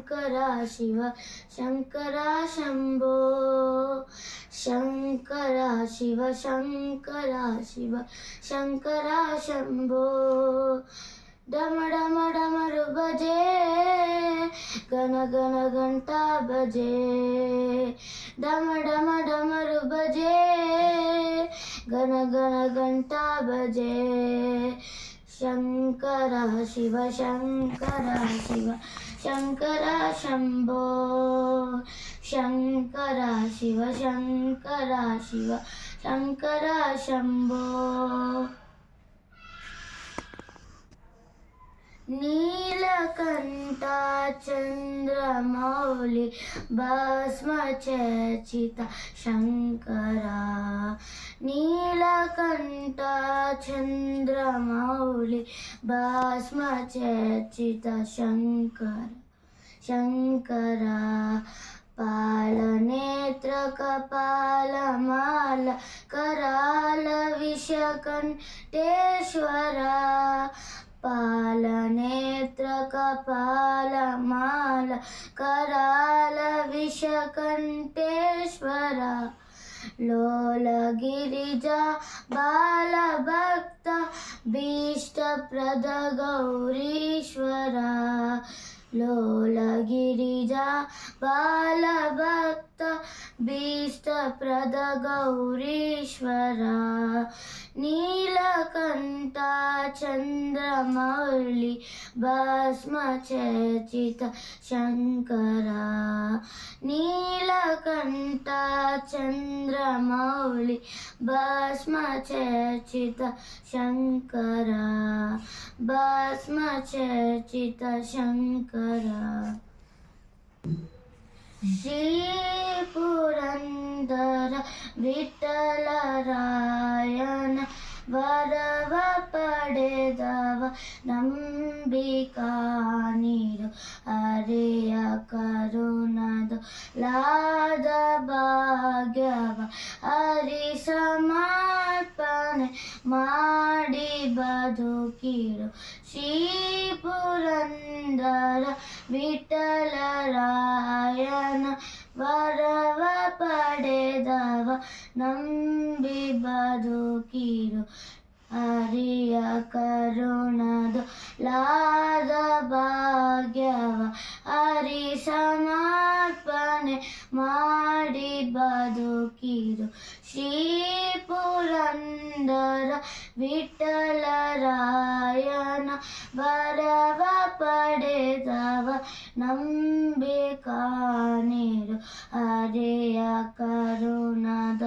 ಶಂಕರ ಶಿವ ಶಂಕರ ಶಂಭೋ ಶಂಕರ ಶಿವ ಶಂಕರ ಶಿವ ಶಂಕರ ಶಂಭೋ ಡಮ ಡಮ ಡಮರು ಬಜೆ ಗಣ ಗಣ ಗಂಟಾ ಬಜೆ ಡಮ ಡಮ ಡಮರು ಬಜೆ ಗಣ ಗಣ ಗಂಟಾ ಬಜೆ ಶಂಕರ ಶಿವ ಶಂಕರ ಶಿವ ಶಂಕರ ಶಂಭೋ ಶಂಕರ ಶಿವ ಶಂಕರ ಶಿವ ಶಂಕರ ಶಂಭೋ ನೀಲಕಂಠ ಚಂದ್ರಮೌಳಿ ಭಸ್ಮ ಚರ್ಚಿತ ಶಂಕರ ನೀಲಕಂಠ ಚಂದ್ರಮೌಳಿ ಭಸ್ಮ ಚರ್ಚಿತ ಶಂಕರ ಶಂಕರ ಪಾಲನೇತ್ರ ಕಪಾಲ ಮಾಲ ಕರಾಲ ವಿಷಕಂಠೇಶ್ವರ ಪಾಲನೇತ್ರ ಕಪಾಲ ಮಾಲ ಕರಾಲ ವಿಷಕಂಠೇಶ್ವರ ಲೋಲ ಗಿರಿಜಾ ಬಾಲ ಭಕ್ತ ಭೀಷ್ಟ ಪ್ರದ ಗೌರೀಶ್ವರ ಲೋಲ ಗಿರಿಜಾ ಬಾಲ ಭಕ್ತ ಭೀಷ್ಟ ಪ್ರದ ಗೌರೀಶ್ವರ ನೀಲಕಂಠ ಚಂದ್ರಮೌಳಿ ಭಸ್ಮ ಚರ್ಚಿತ ಶಂಕರ ನೀಲಕಂಠ ಚಂದ್ರಮೌಳಿ ಭಸ್ಮ ಚರ್ಚಿತ ಶಂಕರ ಭಸ್ಮ ಚರ್ಚಿತ ಶಂಕರ ಶ್ರೀ ಪುರಂದರ ವಿಠಲರಾಯನ ವರವ ಪಡೆದವ ನಂಬಿಕಾ ನೀಡು ಹರೆಯ ಕರುಣದ ಲಾದ ಭಾಗ್ಯವ ಹರಿ ಸಮರ್ಪಣೆ ಮಾಡಿ ಬದುಕಿರು ಶ್ರೀ ಪುರಂದರ ವಿಠಲರಾಯನ ವರವ ಪಡೆದವ ನಂಬಿ ಬದುಕಿರು ಹರಿಯ ಕರುಣದ ಲಾದ ಭಾಗ್ಯವ ಹರಿ ಸಮರ್ಪಣೆ ಮಾಡಿ ಬದುಕಿರು ಶ್ರೀ ಪುರಂದರ ವಿಠಲರಾಯನ ವರವ ಪಡೆದವ ನಂಬಿಕಾ ನೀಡು ಹರೆಯ ಕರುಣದ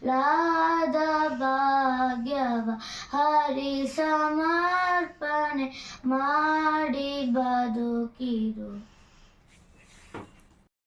ಲಾದ ಭಾಗ್ಯವ ಹರಿ ಸಮರ್ಪಣೆ ಮಾಡಿ ಬದುಕಿರು